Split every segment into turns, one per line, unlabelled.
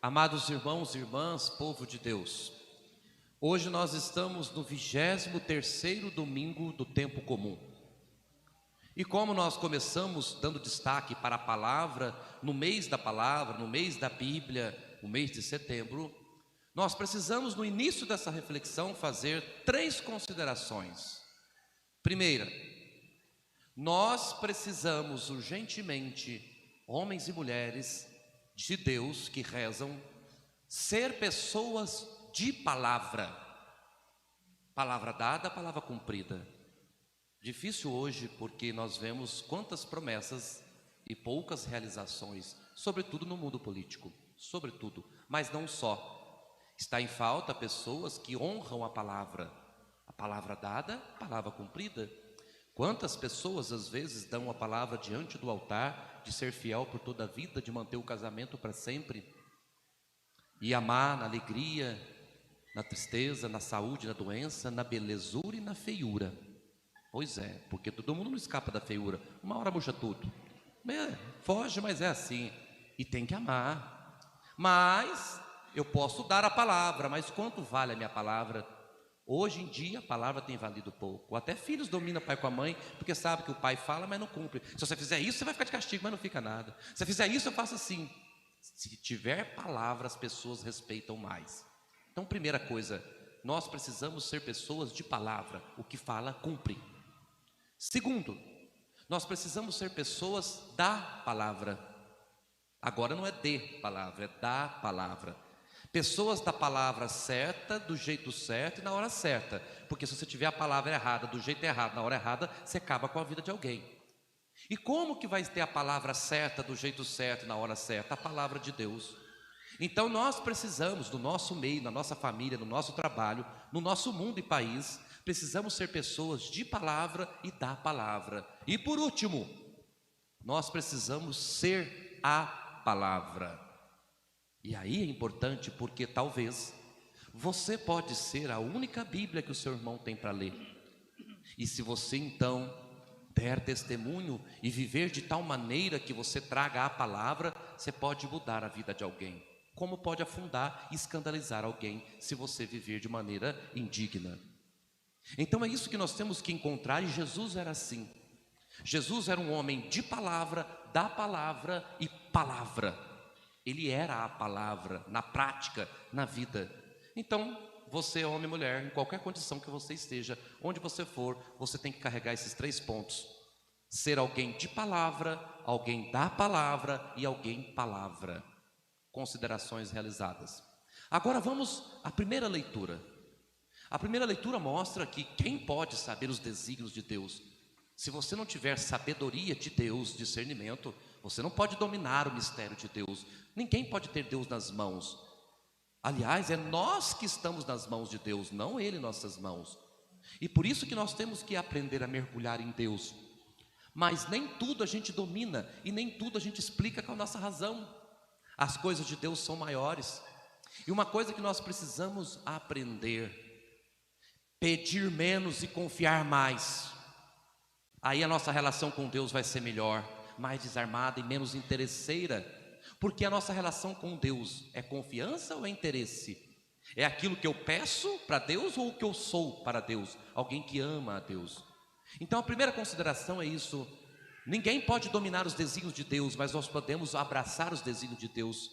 Amados irmãos e irmãs, povo de Deus, hoje nós estamos no 23º domingo do tempo comum. E como nós começamos dando destaque para a palavra, no mês da palavra, no mês da Bíblia, no mês de setembro, nós precisamos no início dessa reflexão fazer 3 considerações. Primeira, nós precisamos urgentemente, homens e mulheres de Deus que rezam, ser pessoas de palavra. Palavra dada, palavra cumprida. Difícil hoje porque nós vemos quantas promessas e poucas realizações, sobretudo no mundo político, sobretudo, mas não só. Está em falta pessoas que honram a palavra dada, palavra cumprida. Quantas pessoas às vezes dão a palavra diante do altar de ser fiel por toda a vida, de manter o casamento para sempre e amar na alegria, na tristeza, na saúde, na doença, na belezura e na feiura. Pois é, porque todo mundo não escapa da feiura, uma hora murcha tudo, foge, mas é assim, e tem que amar. Mas eu posso dar a palavra, mas quanto vale a minha palavra? Hoje em dia a palavra tem valido pouco. Até filhos dominam o pai com a mãe, porque sabe que o pai fala, mas não cumpre. Se você fizer isso, você vai ficar de castigo, mas não fica nada. Se você fizer isso, eu faço assim. Se tiver palavra, as pessoas respeitam mais. Então, primeira coisa, nós precisamos ser pessoas de palavra. O que fala, cumpre. Segundo, nós precisamos ser pessoas da palavra. Agora não é de palavra, é da palavra. Pessoas da palavra certa, do jeito certo e na hora certa. Porque se você tiver a palavra errada, do jeito errado, na hora errada, você acaba com a vida de alguém. E como que vai ter a palavra certa, do jeito certo e na hora certa? A palavra de Deus. Então nós precisamos, no nosso meio, na nossa família, no nosso trabalho, no nosso mundo e país, precisamos ser pessoas de palavra e da palavra. E por último, nós precisamos ser a palavra. E aí é importante porque talvez você pode ser a única Bíblia que o seu irmão tem para ler. E se você então der testemunho e viver de tal maneira que você traga a palavra, você pode mudar a vida de alguém. Como pode afundar e escandalizar alguém se você viver de maneira indigna. Então é isso que nós temos que encontrar, e Jesus era assim. Jesus era um homem de palavra, da palavra e palavra. Ele era a palavra, na prática, na vida. Então, você, homem e mulher, em qualquer condição que você esteja, onde você for, você tem que carregar esses 3 pontos. Ser alguém de palavra, alguém da palavra e alguém palavra. Considerações realizadas. Agora vamos à primeira leitura. A primeira leitura mostra que quem pode saber os desígnios de Deus? Se você não tiver sabedoria de Deus, discernimento, você não pode dominar o mistério de Deus. Ninguém pode ter Deus nas mãos. Aliás, é nós que estamos nas mãos de Deus, não Ele em nossas mãos. E por isso que nós temos que aprender a mergulhar em Deus. Mas nem tudo a gente domina e nem tudo a gente explica com a nossa razão. As coisas de Deus são maiores. E uma coisa que nós precisamos aprender: pedir menos e confiar mais. Aí a nossa relação com Deus vai ser melhor, mais desarmada e menos interesseira. Porque a nossa relação com Deus é confiança ou é interesse? É aquilo que eu peço para Deus ou o que eu sou para Deus? Alguém que ama a Deus. Então a primeira consideração é isso. Ninguém pode dominar os desígnios de Deus, mas nós podemos abraçar os desígnios de Deus,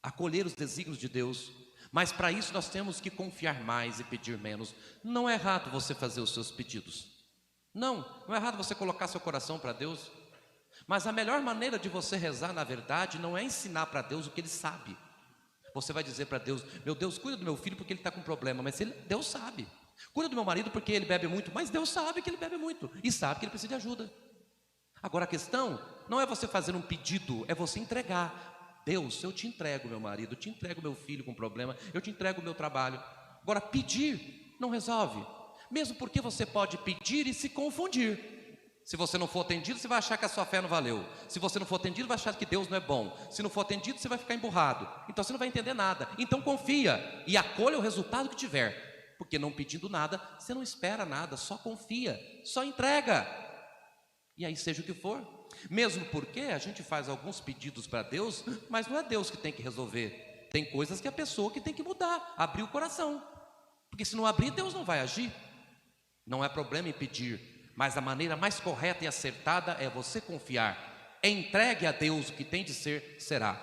acolher os desígnios de Deus. Mas para isso nós temos que confiar mais e pedir menos. Não é errado você fazer os seus pedidos. Não é errado você colocar seu coração para Deus. Mas a melhor maneira de você rezar, na verdade, não é ensinar para Deus o que Ele sabe. Você vai dizer para Deus: meu Deus, cuida do meu filho porque ele está com problema. Mas Deus sabe. Cuida do meu marido porque ele bebe muito. Mas Deus sabe que ele bebe muito e sabe que ele precisa de ajuda. Agora a questão não é você fazer um pedido, é você entregar. Deus, eu te entrego meu marido, eu te entrego meu filho com problema, eu te entrego o meu trabalho. Agora pedir não resolve. Mesmo porque você pode pedir e se confundir. Se você não for atendido, você vai achar que a sua fé não valeu. Se você não for atendido, vai achar que Deus não é bom. Se não for atendido, você vai ficar emburrado. Então você não vai entender nada. Então confia e acolha o resultado que tiver. Porque não pedindo nada, você não espera nada, só confia, só entrega. E aí seja o que for. Mesmo porque a gente faz alguns pedidos para Deus, mas não é Deus que tem que resolver. Tem coisas que a pessoa que tem que mudar, abrir o coração. Porque se não abrir, Deus não vai agir. Não é problema em pedir, mas a maneira mais correta e acertada é você confiar. Entregue a Deus o que tem de ser, será.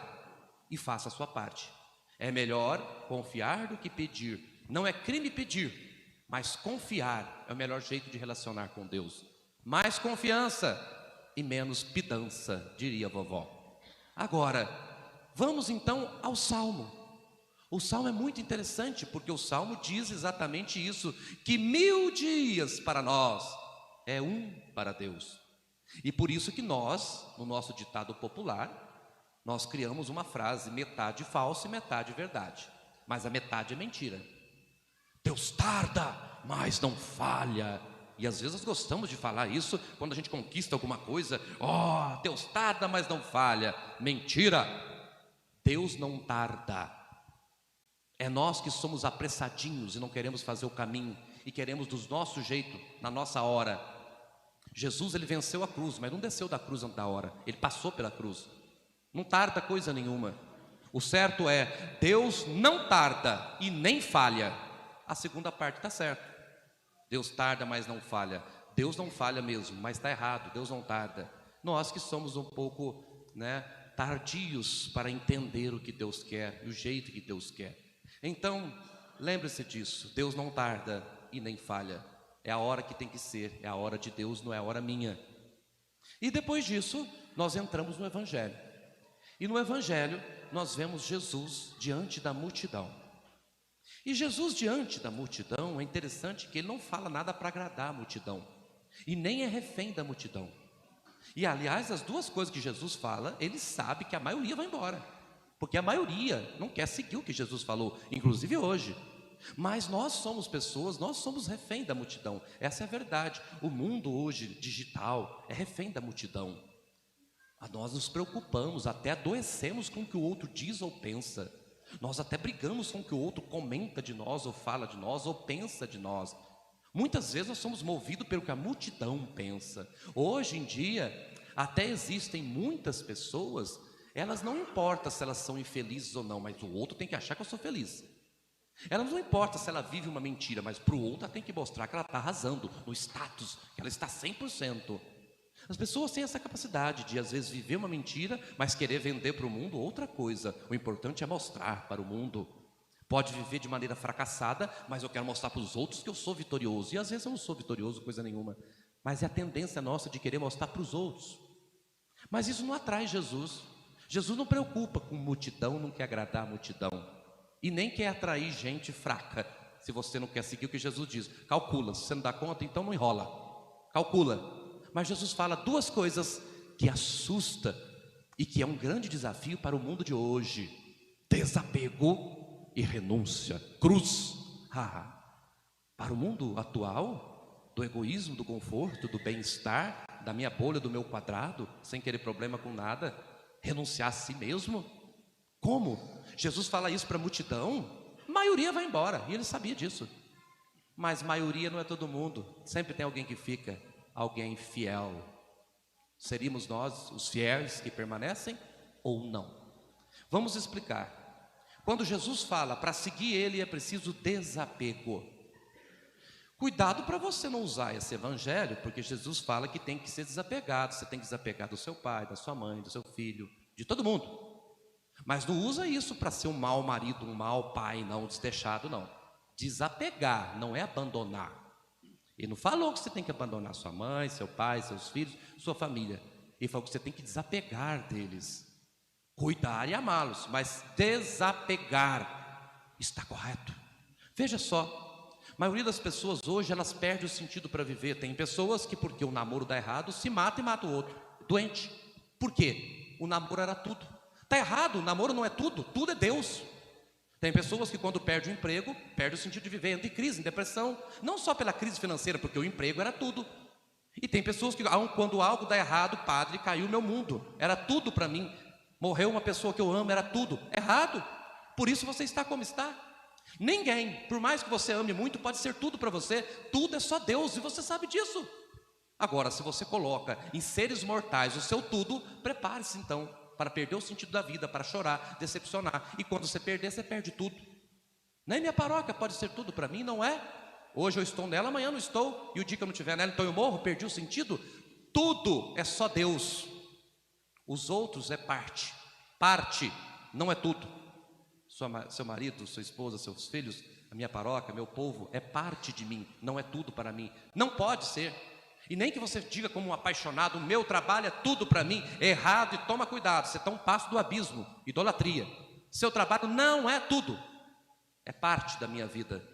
E faça a sua parte. É melhor confiar do que pedir. Não é crime pedir, mas confiar é o melhor jeito de relacionar com Deus. Mais confiança e menos pidança, diria a vovó. Agora, vamos então ao Salmo. O Salmo é muito interessante, porque o Salmo diz exatamente isso, que 1000 dias para nós é um para Deus. E por isso que nós, no nosso ditado popular, nós criamos uma frase, metade falsa e metade verdade. Mas a metade é mentira. Deus tarda, mas não falha. E às vezes nós gostamos de falar isso quando a gente conquista alguma coisa. Oh, Deus tarda, mas não falha. Mentira. Deus não tarda. É nós que somos apressadinhos e não queremos fazer o caminho e queremos do nosso jeito, na nossa hora. Jesus, ele venceu a cruz, mas não desceu da cruz antes da hora. Ele passou pela cruz. Não tarda coisa nenhuma. O certo é, Deus não tarda e nem falha. A segunda parte está certa. Deus tarda, mas não falha. Deus não falha mesmo, mas está errado. Deus não tarda. Nós que somos um pouco, tardios para entender o que Deus quer e o jeito que Deus quer. Então, lembre-se disso. Deus não tarda e nem falha. É a hora que tem que ser. É a hora de Deus, não é a hora minha. E depois disso, nós entramos no Evangelho. E no Evangelho, nós vemos Jesus diante da multidão. E Jesus diante da multidão, é interessante que ele não fala nada para agradar a multidão. E nem é refém da multidão. E aliás, as duas coisas que Jesus fala, ele sabe que a maioria vai embora. Porque a maioria não quer seguir o que Jesus falou, inclusive hoje. Mas nós somos pessoas, nós somos refém da multidão. Essa é a verdade. O mundo hoje, digital, é refém da multidão. Nós nos preocupamos, até adoecemos com o que o outro diz ou pensa. Nós até brigamos com o que o outro comenta de nós, ou fala de nós, ou pensa de nós. Muitas vezes nós somos movidos pelo que a multidão pensa. Hoje em dia, até existem muitas pessoas, elas não importam se elas são infelizes ou não, mas o outro tem que achar que eu sou feliz. Elas não importa se ela vive uma mentira, mas para o outro ela tem que mostrar que ela está arrasando no status, que ela está 100%. As pessoas têm essa capacidade de às vezes viver uma mentira, mas querer vender para o mundo outra coisa. O importante é mostrar para o mundo. Pode viver de maneira fracassada, mas eu quero mostrar para os outros que eu sou vitorioso. E às vezes eu não sou vitorioso, coisa nenhuma. Mas é a tendência nossa de querer mostrar para os outros. Mas isso não atrai Jesus. Jesus não preocupa com multidão, não quer agradar a multidão. E nem quer atrair gente fraca. Se você não quer seguir o que Jesus diz, calcula. Se você não dá conta, então não enrola. Calcula. Mas Jesus fala duas coisas que assusta e que é um grande desafio para o mundo de hoje: desapego e renúncia. Cruz. Para o mundo atual, do egoísmo, do conforto, do bem-estar, da minha bolha, do meu quadrado, sem querer problema com nada, renunciar a si mesmo. Como? Jesus fala isso para a multidão, a maioria vai embora, e ele sabia disso. Mas maioria não é todo mundo, sempre tem alguém que fica. Alguém fiel. Seríamos nós os fiéis que permanecem ou não? Vamos explicar. Quando Jesus fala para seguir ele é preciso desapego. Cuidado para você não usar esse evangelho, porque Jesus fala que tem que ser desapegado. Você tem que desapegar do seu pai, da sua mãe, do seu filho, de todo mundo. Mas não usa isso para ser um mau marido, um mau pai, não, desleixado, não. Desapegar não é abandonar. Ele não falou que você tem que abandonar sua mãe, seu pai, seus filhos, sua família. Ele falou que você tem que desapegar deles. Cuidar e amá-los, mas desapegar está correto. Veja só, a maioria das pessoas hoje, elas perdem o sentido para viver. Tem pessoas que, porque o namoro dá errado, se mata e mata o outro. Doente. Por quê? O namoro era tudo. Está errado, o namoro não é tudo, tudo é Deus. Tem pessoas que quando perde o emprego, perde o sentido de viver, entra em crise, em depressão. Não só pela crise financeira, porque o emprego era tudo. E tem pessoas que quando algo dá errado, padre, caiu o meu mundo. Era tudo para mim. Morreu uma pessoa que eu amo, era tudo. Errado. Por isso você está como está. Ninguém, por mais que você ame muito, pode ser tudo para você. Tudo é só Deus e você sabe disso. Agora, se você coloca em seres mortais o seu tudo, prepare-se então. para perder o sentido da vida, para chorar, decepcionar. E quando você perder, você perde tudo. Nem minha paróquia pode ser tudo para mim, não é? Hoje eu estou nela, amanhã não estou. E o dia que eu não estiver nela, então eu morro, perdi o sentido. Tudo é só Deus. Os outros é parte. Parte, não é tudo. Seu marido, sua esposa, seus filhos, a minha paróquia, meu povo, é parte de mim, não é tudo para mim. Não pode ser. E nem que você diga como um apaixonado, o meu trabalho é tudo para mim. É errado, e toma cuidado, você está um passo do abismo, idolatria. Seu trabalho não é tudo, é parte da minha vida.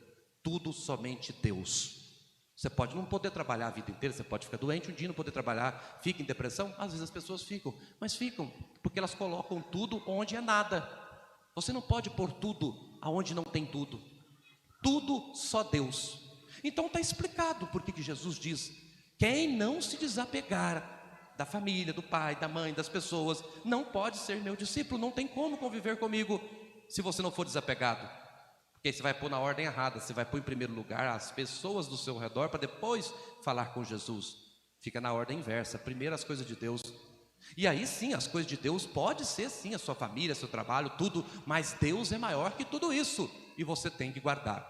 Tudo somente Deus. Você pode não poder trabalhar a vida inteira, você pode ficar doente um dia, não poder trabalhar, fica em depressão. Às vezes as pessoas ficam, mas ficam porque elas colocam tudo onde é nada. Você não pode pôr tudo aonde não tem tudo. Tudo só Deus. Então está explicado por que Jesus diz: quem não se desapegar da família, do pai, da mãe, das pessoas, não pode ser meu discípulo. Não tem como conviver comigo se você não for desapegado. Porque aí você vai pôr na ordem errada, você vai pôr em primeiro lugar as pessoas do seu redor para depois falar com Jesus. Fica na ordem inversa, primeiro as coisas de Deus. E aí sim, as coisas de Deus pode ser sim a sua família, seu trabalho, tudo, mas Deus é maior que tudo isso e você tem que guardar.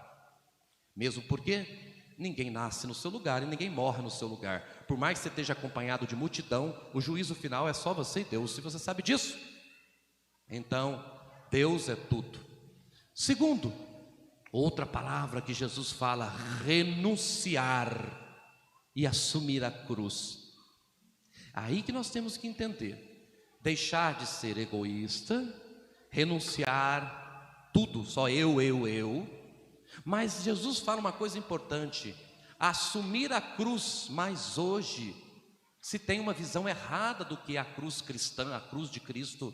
Mesmo porque ninguém nasce no seu lugar e ninguém morre no seu lugar. Por mais que você esteja acompanhado de multidão, o juízo final é só você e Deus, se você sabe disso. Então, Deus é tudo. Segundo, outra palavra que Jesus fala: renunciar e assumir a cruz. Aí que nós temos que entender, deixar de ser egoísta, renunciar tudo, só eu. Mas Jesus fala uma coisa importante: assumir a cruz. Mas hoje se tem uma visão errada do que é a cruz cristã, a cruz de Cristo.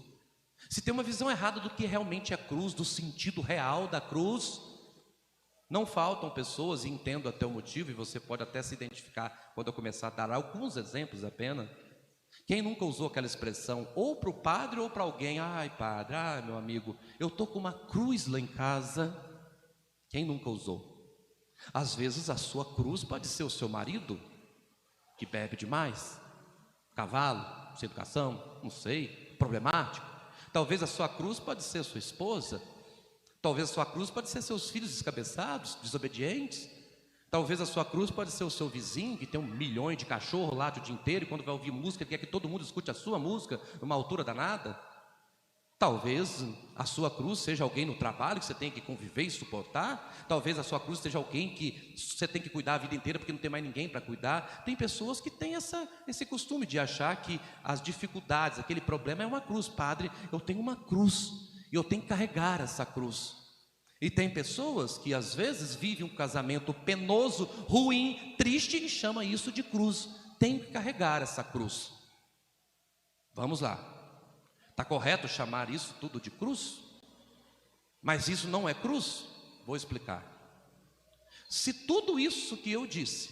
Se tem uma visão errada do que realmente é a cruz, do sentido real da cruz. Não faltam pessoas, e entendo até o motivo, e você pode até se identificar quando eu começar a dar alguns exemplos apenas. Quem nunca usou aquela expressão, ou para o padre ou para alguém: ai padre, ai meu amigo, eu estou com uma cruz lá em casa. Quem nunca usou? Às vezes a sua cruz pode ser o seu marido, que bebe demais, cavalo, sem educação, não sei, problemático. Talvez a sua cruz pode ser a sua esposa. Talvez a sua cruz pode ser seus filhos descabeçados, desobedientes. Talvez a sua cruz pode ser o seu vizinho, que tem 1 milhão de cachorro lá o dia inteiro, e quando vai ouvir música, quer que todo mundo escute a sua música, numa altura danada. Talvez a sua cruz seja alguém no trabalho que você tem que conviver e suportar. Talvez a sua cruz seja alguém que você tem que cuidar a vida inteira porque não tem mais ninguém para cuidar. Tem pessoas que têm esse costume de achar que as dificuldades, aquele problema é uma cruz. Padre, eu tenho uma cruz e eu tenho que carregar essa cruz. E tem pessoas que às vezes vivem um casamento penoso, ruim, triste e chama isso de cruz. Tem que carregar essa cruz. Vamos lá. Está correto chamar isso tudo de cruz? Mas isso não é cruz? Vou explicar. Se tudo isso que eu disse,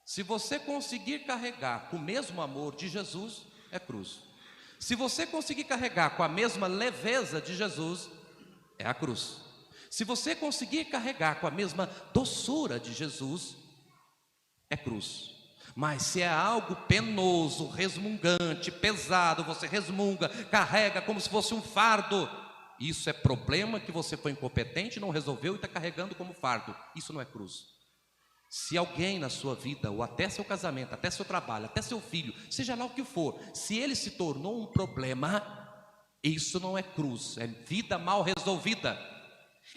se você conseguir carregar com o mesmo amor de Jesus, é cruz. Se você conseguir carregar com a mesma leveza de Jesus, é a cruz. Se você conseguir carregar com a mesma doçura de Jesus, é cruz. Mas se é algo penoso, resmungante, pesado, você resmunga, carrega como se fosse um fardo, isso é problema que você foi incompetente, não resolveu e está carregando como fardo. Isso não é cruz. Se alguém na sua vida, ou até seu casamento, até seu trabalho, até seu filho, seja lá o que for, se ele se tornou um problema, isso não é cruz, é vida mal resolvida.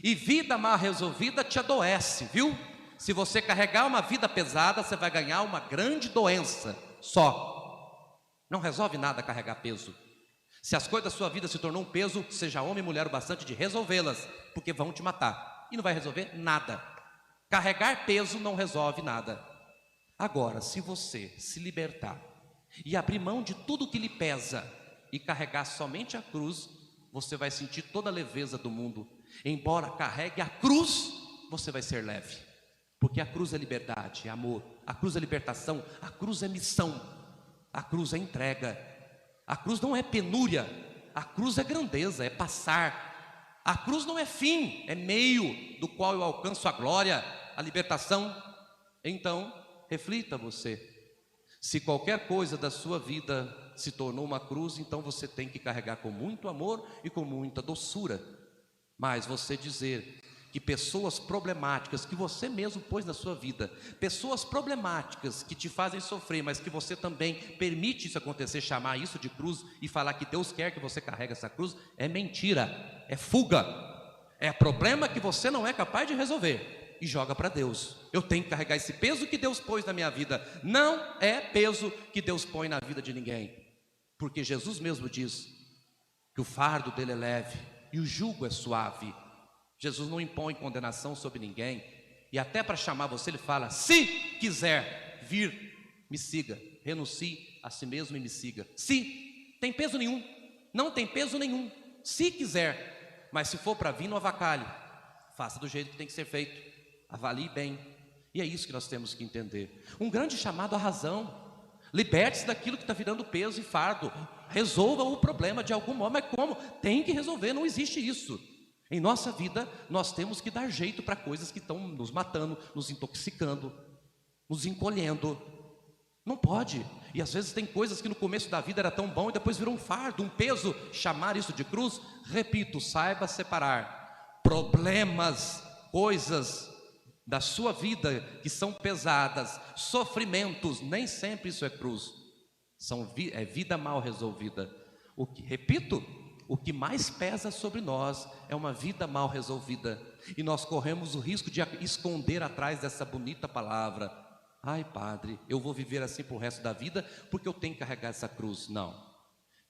E vida mal resolvida te adoece, viu? Se você carregar uma vida pesada, você vai ganhar uma grande doença só. Não resolve nada carregar peso. Se as coisas da sua vida se tornou um peso, seja homem e mulher o bastante de resolvê-las, porque vão te matar. E não vai resolver nada. Carregar peso não resolve nada. Agora, se você se libertar e abrir mão de tudo que lhe pesa e carregar somente a cruz, você vai sentir toda a leveza do mundo. Embora carregue a cruz, você vai ser leve. Porque a cruz é liberdade, é amor. A cruz é libertação, a cruz é missão. A cruz é entrega. A cruz não é penúria. A cruz é grandeza, é passar. A cruz não é fim, é meio do qual eu alcanço a glória, a libertação. Então, reflita você. Se qualquer coisa da sua vida se tornou uma cruz, então você tem que carregar com muito amor e com muita doçura. Mas você dizer que pessoas problemáticas que você mesmo pôs na sua vida, pessoas problemáticas que te fazem sofrer, mas que você também permite isso acontecer, chamar isso de cruz e falar que Deus quer que você carregue essa cruz, é mentira, é fuga, é problema que você não é capaz de resolver e joga para Deus. Eu tenho que carregar esse peso que Deus pôs na minha vida. Não é peso que Deus põe na vida de ninguém, porque Jesus mesmo diz que o fardo dele é leve e o jugo é suave. Jesus não impõe condenação sobre ninguém, e até para chamar você ele fala: se quiser vir, me siga, renuncie a si mesmo e me siga. Se, tem peso nenhum, não tem peso nenhum, se quiser, mas se for para vir, não avacalhe, faça do jeito que tem que ser feito, avalie bem, e é isso que nós temos que entender. Um grande chamado à razão, liberte-se daquilo que está virando peso e fardo, resolva o problema de algum modo. Mas como? Tem que resolver, não existe isso. Em nossa vida, nós temos que dar jeito para coisas que estão nos matando, nos intoxicando, nos encolhendo. Não pode. E às vezes tem coisas que no começo da vida era tão bom e depois virou um fardo, um peso. Chamar isso de cruz, repito, saiba separar problemas, coisas da sua vida que são pesadas, sofrimentos, nem sempre isso é cruz. É vida mal resolvida. Repito, o que mais pesa sobre nós é uma vida mal resolvida, e nós corremos o risco de esconder atrás dessa bonita palavra: ai padre, eu vou viver assim para o resto da vida porque eu tenho que carregar essa cruz. Não,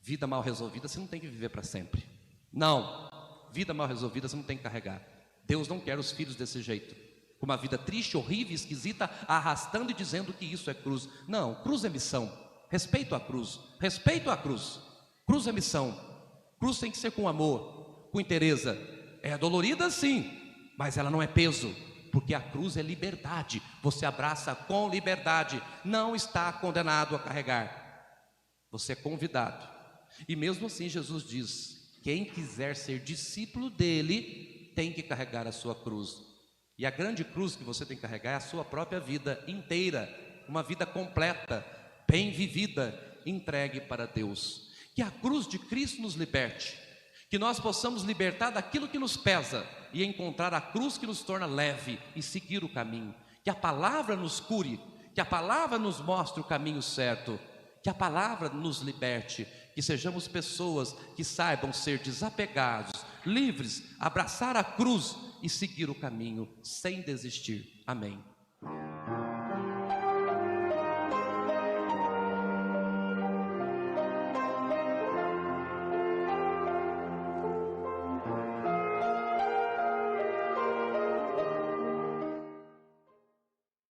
vida mal resolvida você não tem que viver para sempre. Não, vida mal resolvida você não tem que carregar. Deus não quer os filhos desse jeito, com uma vida triste, horrível, esquisita, arrastando e dizendo que isso é cruz. Não, cruz é missão. Respeito à cruz, respeito à cruz. Cruz é missão. Cruz tem que ser com amor, com inteireza. É dolorida sim, mas ela não é peso, porque a cruz é liberdade. Você abraça com liberdade, não está condenado a carregar, você é convidado. E mesmo assim Jesus diz: quem quiser ser discípulo dele tem que carregar a sua cruz. E a grande cruz que você tem que carregar é a sua própria vida inteira, uma vida completa, bem vivida, entregue para Deus. Que a cruz de Cristo nos liberte, que nós possamos libertar daquilo que nos pesa e encontrar a cruz que nos torna leve e seguir o caminho. Que a palavra nos cure, que a palavra nos mostre o caminho certo, que a palavra nos liberte, que sejamos pessoas que saibam ser desapegados, livres, abraçar a cruz e seguir o caminho sem desistir. Amém.